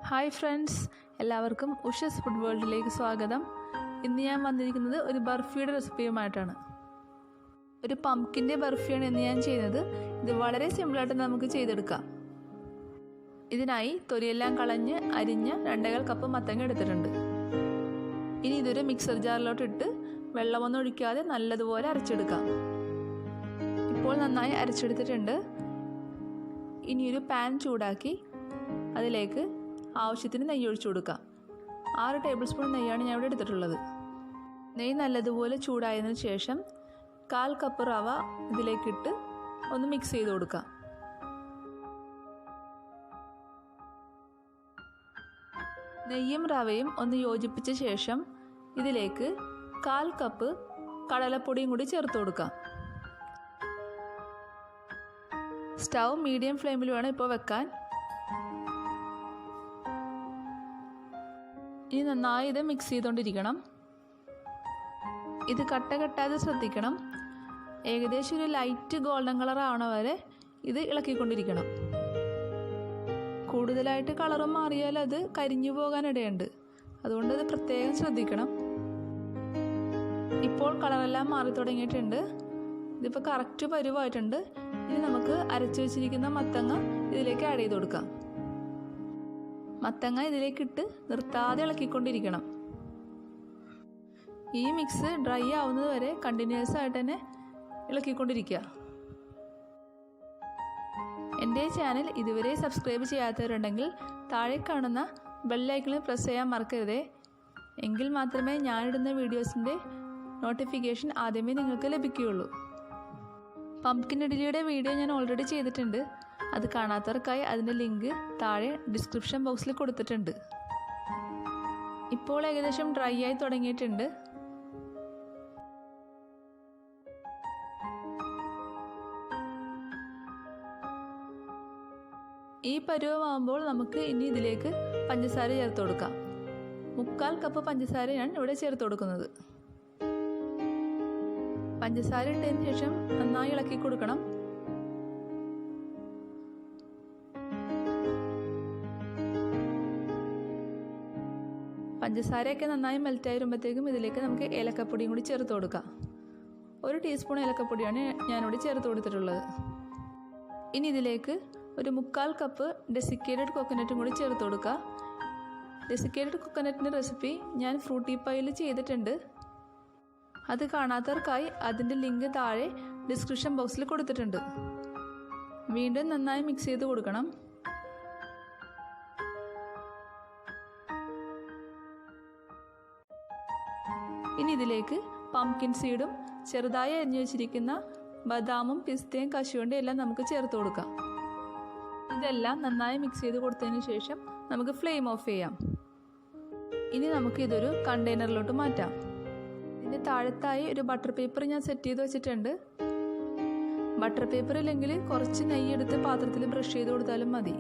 Hi friends, എല്ലാവർക്കും ഉഷസ് food വേൾഡിലേക്ക് സ്വാഗതം. ഇന്ന് ഞാൻ വന്നിരിക്കുന്നത് ഒരു ബർഫിയുടെ റെസിപ്പിയുമായിട്ടാണ്. ഒരു പംകിൻ്റെ ബർഫിയാണ് ഇന്ന് ഞാൻ ചെയ്യുന്നത്. ഇത് വളരെ സിമ്പിളായിട്ട് നമുക്ക് ചെയ്തെടുക്കാം. ഇതിനായി തൊലിയെല്ലാം കളഞ്ഞ് അരിഞ്ഞ 2.25 കപ്പ് മത്തങ്ങ എടുത്തിട്ടുണ്ട്. ഇനി ഇതൊരു മിക്സർ ജാറിലോട്ടിട്ട് വെള്ളമൊന്നും ഒഴിക്കാതെ നല്ലതുപോലെ അരച്ചെടുക്കാം. ഇപ്പോൾ നന്നായി അരച്ചെടുത്തിട്ടുണ്ട്. ഇനിയൊരു പാൻ ചൂടാക്കി അതിലേക്ക് ആവശ്യത്തിന് നെയ്യ് ഒഴിച്ചു കൊടുക്കാം. 6 ടേബിൾ സ്പൂൺ നെയ്യാണ് ഞാൻ ഇവിടെ എടുത്തിട്ടുള്ളത്. നെയ്യ് നല്ലതുപോലെ ചൂടായതിനു ശേഷം 1/4 കപ്പ് റവ ഇതിലേക്കിട്ട് ഒന്ന് മിക്സ് ചെയ്ത് കൊടുക്കാം. നെയ്യും റവയും ഒന്ന് യോജിപ്പിച്ച ശേഷം ഇതിലേക്ക് 1/4 കപ്പ് കടലപ്പൊടിയും കൂടി ചേർത്ത് കൊടുക്കാം. സ്റ്റൗ മീഡിയം ഫ്ലെയിമിൽ വേണം ഇപ്പോൾ വെക്കാൻ. ഇനി നന്നായി ഇത് മിക്സ് ചെയ്തുകൊണ്ടിരിക്കണം. ഇത് കട്ട കെട്ടാതെ ശ്രദ്ധിക്കണം. ഏകദേശം ഒരു ലൈറ്റ് ഗോൾഡൻ കളർ ആവണ വരെ ഇത് ഇളക്കിക്കൊണ്ടിരിക്കണം. കൂടുതലായിട്ട് കളറ് മാറിയാൽ അത് കരിഞ്ഞു പോകാനിടയുണ്ട്. അതുകൊണ്ട് ഇത് പ്രത്യേകം ശ്രദ്ധിക്കണം. ഇപ്പോൾ കളറെല്ലാം മാറി തുടങ്ങിയിട്ടുണ്ട്. ഇതിപ്പോൾ കറക്റ്റ് പരുവായിട്ടുണ്ട്. ഇനി നമുക്ക് അരച്ചു വെച്ചിരിക്കുന്ന മത്തങ്ങ ഇതിലേക്ക് ആഡ് ചെയ്ത് കൊടുക്കാം. മത്തങ്ങ ഇതിലേക്കിട്ട് നിർത്താതെ ഇളക്കിക്കൊണ്ടിരിക്കണം. ഈ മിക്സ് ഡ്രൈ ആവുന്നത് വരെ കണ്ടിന്യൂസ് ആയിട്ട് തന്നെ ഇളക്കിക്കൊണ്ടിരിക്കുക. എൻ്റെ ചാനൽ ഇതുവരെ സബ്സ്ക്രൈബ് ചെയ്യാത്തവരുണ്ടെങ്കിൽ താഴെ കാണുന്ന ബെല്ലൈക്കണിൽ പ്രസ് ചെയ്യാൻ മറക്കരുതേ. എങ്കിൽ മാത്രമേ ഞാനിടുന്ന വീഡിയോസിൻ്റെ നോട്ടിഫിക്കേഷൻ ആദ്യമേ നിങ്ങൾക്ക് ലഭിക്കുകയുള്ളൂ. പംകിൻ ഇഡ്ഡലിയുടെ വീഡിയോ ഞാൻ ഓൾറെഡി ചെയ്തിട്ടുണ്ട്. അത് കാണാത്തവർക്കായി അതിൻ്റെ ലിങ്ക് താഴെ ഡിസ്ക്രിപ്ഷൻ ബോക്സിൽ കൊടുത്തിട്ടുണ്ട്. ഇപ്പോൾ ഏകദേശം ഡ്രൈ ആയി തുടങ്ങിയിട്ടുണ്ട്. ഈ പരുവമാകുമ്പോൾ നമുക്ക് ഇനി ഇതിലേക്ക് പഞ്ചസാര ചേർത്ത് കൊടുക്കാം. 1/4 കപ്പ് പഞ്ചസാരയാണ് ഇവിടെ ചേർത്ത് കൊടുക്കുന്നത്. പഞ്ചസാര ഇട്ടതിന് ശേഷം നന്നായി ഇളക്കി കൊടുക്കണം. പഞ്ചസാരയൊക്കെ നന്നായി മെൽറ്റായി വരുമ്പോഴത്തേക്കും ഇതിലേക്ക് നമുക്ക് ഏലക്കപ്പൊടിയും കൂടി ചേർത്ത് കൊടുക്കാം. 1 ടീസ്പൂൺ ഏലക്കപ്പൊടിയാണ് ഞാനിവിടെ ചേർത്ത് കൊടുത്തിട്ടുള്ളത്. ഇനി ഇതിലേക്ക് ഒരു 1/4 കപ്പ് ഡെസിക്കേറ്റഡ് കോക്കനട്ടും കൂടി ചേർത്ത് കൊടുക്കുക. ഡെസിക്കേറ്റഡ് കോക്കനട്ടിൻ്റെ റെസിപ്പി ഞാൻ ഫ്രൂട്ടി പൈയിൽ ചെയ്തിട്ടുണ്ട്. അത് കാണാത്തവർക്കായി അതിൻ്റെ ലിങ്ക് താഴെ ഡിസ്ക്രിപ്ഷൻ ബോക്സിൽ കൊടുത്തിട്ടുണ്ട്. വീണ്ടും നന്നായി മിക്സ് ചെയ്ത് കൊടുക്കണം. ഇനി ഇതിലേക്ക് പംകിൻ സീഡും ചെറുതായി അരിഞ്ഞു വെച്ചിരിക്കുന്ന ബദാമും പിസ്തയും കശുവണ്ടിയും എല്ലാം നമുക്ക് ചേർത്ത് കൊടുക്കാം. ഇതെല്ലാം നന്നായി മിക്സ് ചെയ്ത് കൊടുത്തതിന് ശേഷം നമുക്ക് ഫ്ലെയിം ഓഫ് ചെയ്യാം. ഇനി നമുക്ക് ഇതൊരു കണ്ടെയ്നറിലോട്ട് മാറ്റാം. ഇതിൻ്റെ താഴത്തായി ഒരു ബട്ടർ പേപ്പർ ഞാൻ സെറ്റ് ചെയ്ത് വെച്ചിട്ടുണ്ട്. ബട്ടർ പേപ്പർ ഇല്ലെങ്കിൽ കുറച്ച് നെയ്യെടുത്ത് പാത്രത്തിൽ ബ്രഷ് ചെയ്ത് കൊടുത്താലും മതി.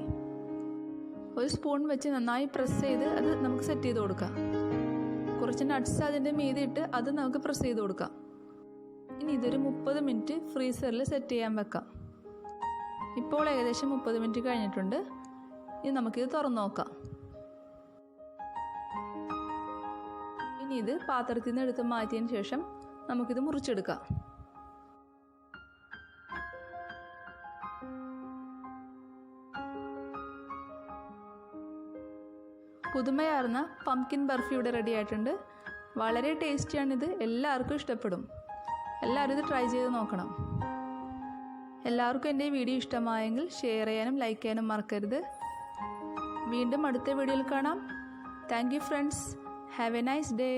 1 സ്പൂൺ വെച്ച് നന്നായി പ്രസ് ചെയ്ത് അത് നമുക്ക് സെറ്റ് ചെയ്ത് കൊടുക്കാം. കുറച്ച് നട്ട്സ് അതിൻ്റെ മീതെ ഇട്ട് അത് നമുക്ക് പ്രസ് ചെയ്ത് കൊടുക്കാം. ഇനി ഇതൊരു 30 മിനിറ്റ് ഫ്രീസറിൽ സെറ്റ് ചെയ്യാൻ വെക്കാം. ഇപ്പോൾ ഏകദേശം 30 മിനിറ്റ് കഴിഞ്ഞിട്ടുണ്ട്. ഇനി നമുക്കിത് തുറന്നു നോക്കാം. ഇനി ഇത് പാത്രത്തിൽ നിന്ന് എടുത്ത് മാറ്റിയതിന് ശേഷം നമുക്കിത് മുറിച്ചെടുക്കാം. പുതുമയാർന്ന പംകിൻ ബർഫി ഇവിടെ റെഡി ആയിട്ടുണ്ട്. വളരെ ടേസ്റ്റിയാണിത്. എല്ലാവർക്കും ഇഷ്ടപ്പെടും. എല്ലാവരും ഇത് ട്രൈ ചെയ്ത് നോക്കണം. എല്ലാവർക്കും എൻ്റെ വീഡിയോ ഇഷ്ടമായെങ്കിൽ ഷെയർ ചെയ്യാനും ലൈക്ക് ചെയ്യാനും മറക്കരുത്. വീണ്ടും അടുത്ത വീഡിയോയിൽ കാണാം. Thank you friends. Have A nice day.